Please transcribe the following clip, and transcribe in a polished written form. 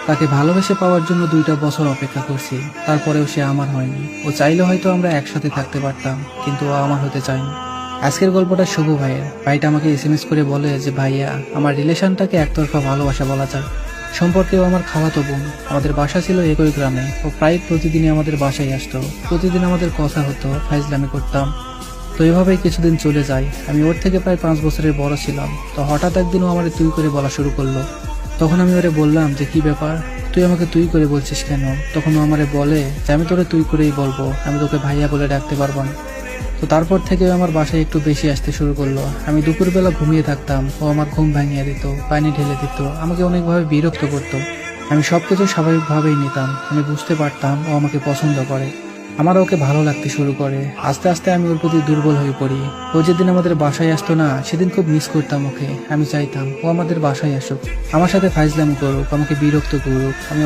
তাকে ভালোবেসে পাওয়ার জন্য 2টা বছর অপেক্ষা করছি, তারপরেও সে আমার হয়নি। ও চাইলে হয়তো আমরা একসাথে থাকতে পারতাম, কিন্তু ও আমার হতে চায়নি। আজকের গল্পটা শুভ ভাইয়ের। ভাইটা আমাকে এসএমএস করে বলে যে ভাইয়া, আমার রিলেশনটাকে একতরফা ভালোবাসা বলা যায়। সম্পর্কেও আমার খালাতো বোন। আমাদের বাসা ছিল একই গ্রামে। ও প্রায় প্রতিদিনই আমাদের বাসায় আসতো। প্রতিদিন আমাদের কথা হতো, ফাইজলামি করতাম। তো এভাবেই কিছুদিন চলে যায়। আমি ওর থেকে প্রায় 5 বছরের বড় ছিলাম। তো হঠাৎ একদিন ও আমার তুই করে বলা শুরু করলো। তখন আমি ওরে বললাম যে কি ব্যাপার, তুই আমাকে তুই করে বলছিস কেন? তখন ও আমারে বলে যে আমি তোরে তুই করেই বলবো, আমি তোকে ভাইয়া বলে ডাকতে পারবো না। তো তারপর থেকে ও আমার বাসায় একটু বেশি আসতে শুরু করলো। আমি দুপুরবেলা ঘুমিয়ে থাকতাম, ও আমার ঘুম ভাঙিয়ে দিত, পানি ঢেলে দিত, আমাকে অনেকভাবে বিরক্ত করতো। আমি সবকিছু স্বাভাবিকভাবেই নিতাম। আমি বুঝতে পারতাম ও আমাকে পছন্দ করে, আমার ওকে ভালো লাগতে শুরু করে। আস্তে আস্তে আমি ওর প্রতি দুর্বল হয়ে পড়ি। ও যেদিন আমাদের বাসায় আসতো না, সেদিন খুব মিস করতাম ওকে। আমি চাইতাম ও আমাদের বাসায় আসুক, আমার সাথে ফাইজলামি করুক, আমাকে বিরক্ত করুক। আমি